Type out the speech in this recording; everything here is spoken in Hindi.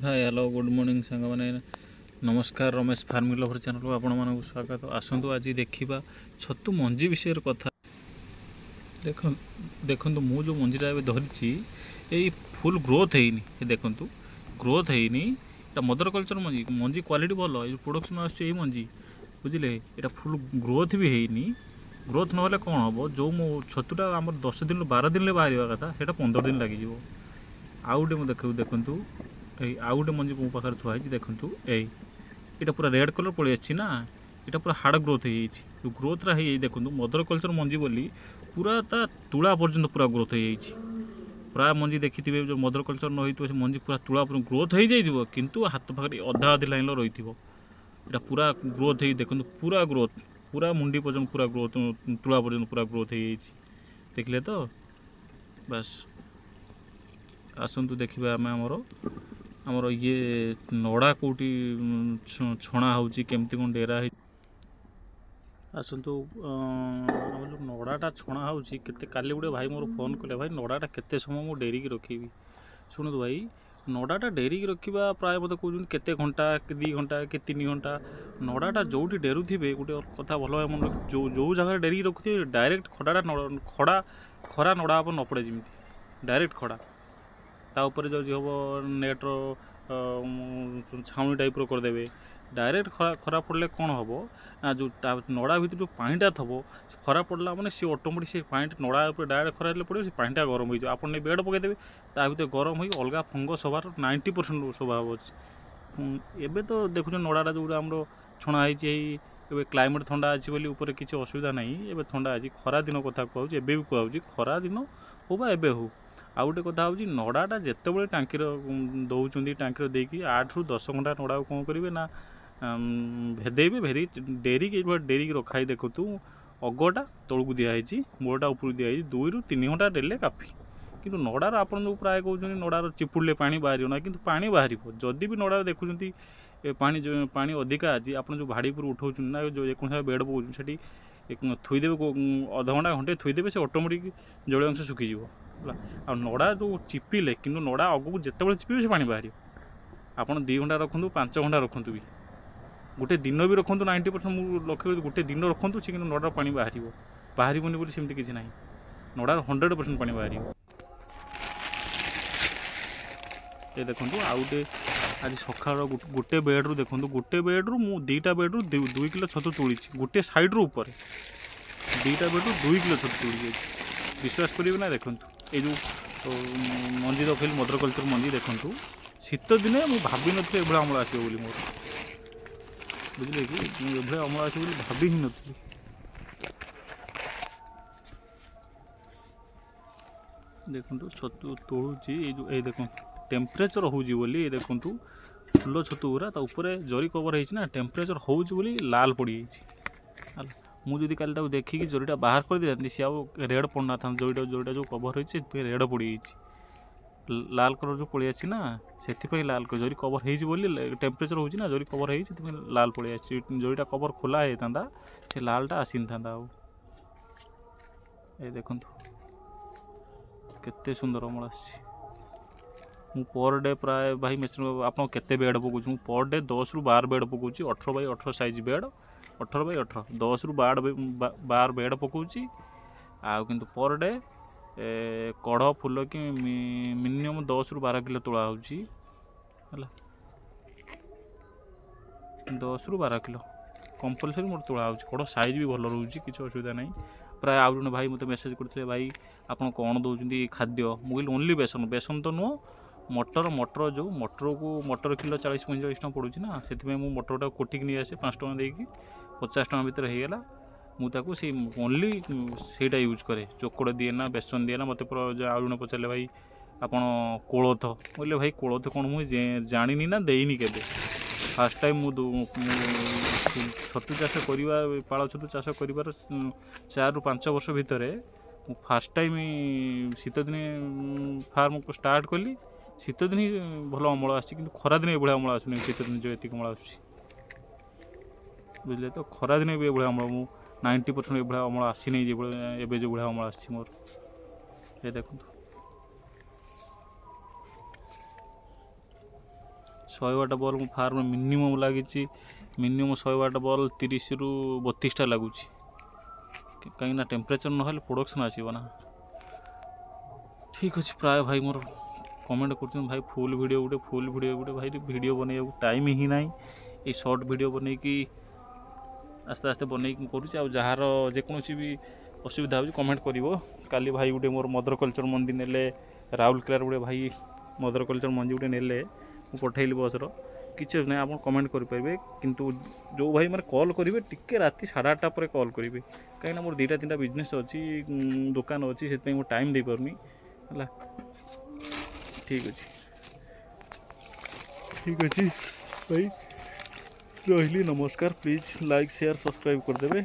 हाय हेलो गुड मॉर्निंग सांग मैंने नमस्कार रमेश फार्मिंग लवर चैनल को आपण मानक स्वागत। आसतु आज देखा छतु मंजी विषय कथा देख देखु मु जो मंजीटा धरी यही फुल ग्रोथ है देखु ग्रोथ है मदर कल्चर मंजी मंजी क्वालिटी भल ये प्रोडक्शन आसुच्छी मंजी बुझे ये फुल ग्रोथ भी है ग्रोथ ना कौन हम जो मो छतुटा आम 10 दिन 12 दिन बाहर कथा से 15 दिन लगे आउ गए देखु आउ गोटे मंजी मो पाखे थुआ देखु यहाँ पूरा रेड कलर पलि आना यहाँ पूरा हार्ड ग्रोथ हो ग्रोथ रा देखो मदर कल्चर मंजी बोली पूरा ता तुला पर्यंत पूरा ग्रोथ हो प्राय मंजी देखी जो मदर कल्चर न हो मंजी पूरा तुला ग्रोथ हो जाइए किंतु हाथ पाखे अधा अधी लाइन रही है पूरा ग्रोथ हो देखो पूरा ग्रोथ पूरा मुंडी पर्यंत पूरा ग्रोथ तुला पर्यंत पूरा ग्रोथ हो देखिले तो बस आसतु देखा आम आमर ये नड़ा कौटी छणा होमती कौन डेरा आसतु आम जो नड़ाटा छणा होते काली गोटे भाई मोर फोन कले भाई नड़ाटा केते समय मुझे डेरिकी रखी शुणु भाई नड़ाटा डेरिकी रखा प्राय मत कहते केते घंटा 2 घंटा कि 3 घंटा नड़ाटा जो डेरु थे गोटे कथा भल भाई मन जो जो जगह डेरिकी रखुथे डायरेक्ट खड़ाटा खड़ा खरा नड़ा आप न पड़े जमी डायरेक्ट खड़ा तापर जो हम नेट्र छाउनी टाइप करदे डायरेक्ट खरा पड़े कौन हम ना जो नड़ा भर जो पानीटा थब खरा पड़ला मैंने सी ऑटोमेटिक से पानी नड़ा डायरेक्ट खरा पड़े से पानीटा गरम हो आप बेड पकईदेवे ता भर गरम हो अलग फंगस हबार 90% स्वभाव अच्छे एवं तो देखुन नड़ाटा जो आम छणाई क्लाइमेट ठंडा अच्छी बोली ऊपर किसी असुविधा नहीं एवं ठंडा अच्छी खरा दिन कथा कहूँ एवं भी कहूँ खरा दिन हो बा एवं हो आउ गोटे कथा हूँ नड़ाटा जिते टांकीर दौरान टांकीर देकी 8 ରୁ 10 घंटा नड़ा कौन करेंगे ना भेदेबे भेदी डेरिकी रखाई देखु अगटा तौक दिखाई मोटा ऊपर दिखाई 2 ରୁ 3 घंटा डेले काफी किंतु नड़ार आप प्राय कहते नड़ार चिपुड़े पानी बाहर ना कि पानी बाहर जदि भी नड़ार देखुं पानी अधिका अच्छी आप जो भाड़ी पर उठाऊँ ना जो जेको बेड पकाऊँ से थोदेवे अधघंटा घंटे थोदेवे से ऑटोमेटिक जल अंश सुखीज आ नड़ा जो चिपिले कि नड़ा अगू जिते चिपे से पानी बाहर आप 2 घंटा रखु 5 घंटा रखु भी गोटे दिन भी रखु 90% मुझे लक्ष्य गोटे दिन रखु से नड़ा पानी बाहर बोली सेमती किसी ना नड़ार 100% पानी बाहर ये देखो आउ गोटे आज सका गोटे बेड्रु देखो गोटे बेड्रु मु 2टा बेड्रु 2 किलो छतु तोड़ी गोटे सैड्रु ऊपर 2टा बेड्रु 2 किलो छतु तोड़ी विश्वास करेंगे ना देखो ये जो मंजी रखिली मदर कल्चर मंजी देखो शीत दिने मुझे भाभी नी ये अमल आसो बोली मोर बुझे कि ये अमल आसो भाभी ही नी देखो छतु तोड़ूची ये देखो टेम्परेचर होजी बोली देखु फुल छतु गुरा ऊपर जरी कवर होना टेम्परेचर होजी बोली लाल पड़ जाए मुझे काली देखिकी जरीटा बाहर कर दी सी आउ रेड पड़ना था जरीटा जरीटा जो कवर हो रेड पड़ लाल कलर जो पलि आसी ना से लाल कर जरी कवर हो टेम्परेचर होना जरी कवर हो लाल पलि आसी जरीटा कवर खोला होता से लालटा आसी था ये देखु केते सुंदर अमल आसी पर डे प्राय भाई मेसिन आप बेड पकाऊँ पर डे 10 ରୁ 12 बेड पकाऊँ 18 बाई 18 साइज बेड 18 बाई 18 10 ରୁ 12 बेड पकाऊँ आउ किंतु पर डे कढ़ फुल कि मिनिमम 10 ରୁ 12 किलो तोड़ा होची 10 ରୁ 12 किलो कंपलसरी मोर तोड़ा होची कढ़ साइज भी भल रोचे किसी असुविधा नहीं प्राय आउ जन भाई मत मेसेज करते भाई आप कौन दौरान खाद्य मुझे ओनली बेसन बेसन तो नुह मटर मटर जो मटर किलो 40-45 टका पड़ूँ ना से मटरटा कोटिक नहीं आसे 5 टका देकी 50 टका भितर होगा मुझे ओनली सेटा यूज करे चोकड़ दिए ना बेसन दिए ना मत आउ जन पचारे भाई आपड़ कोलथ बोले भाई कोलथ कौन मुझे जानी ना देनी के फास्ट टाइम छतु चाष करवा पाଳ छतु चाष कर 4 ରୁ 5 वर्ष भितर फास्ट टाइम शीत दिने फार्म को स्टार्ट कली शीत दिन भल अमल आसी खरा दिन ये अमल आसुनी शीत दिन जो ये अमल आस बुझे तो खरा दिन भी ये अमल मु 90% ये अमल आसी नहीं जो अमल आसी मोर ये देखो 100 वाट बल्ब मो फार्म मिनिमम लगी मिनिमम 100 वाट बल्ब 30 रु 32टा लगुच कहीं टेम्परेचर ना प्रोडक्शन आसना ठीक अच्छे प्राय भाई मोर कमेंट कर भाई फुल वीडियो भाई वीडियो बन टाइम ही ना ये शॉर्ट वीडियो बन कि आस्ते आस्ते बन जार जेकोसी भी असुविधा हो कमेंट कर काली भाई गोटे मोर मदर कल्चर मंदी ने राउरकेलार गोटे भाई मदर कल्चर मंदी गोटे ने पठेली बसर किसी ना आप कमेंट करेंगे किंतु जो भाई मैंने कॉल करेंगे टिके राति 8:30 पर कॉल करेंगे कहीं मोर 2-3टा बिजनेस अच्छी दुकान अच्छी से मुझे टाइम दे पारनी है ठीक अच्छे भाई रही नमस्कार प्लीज लाइक शेयर सब्सक्राइब करदे।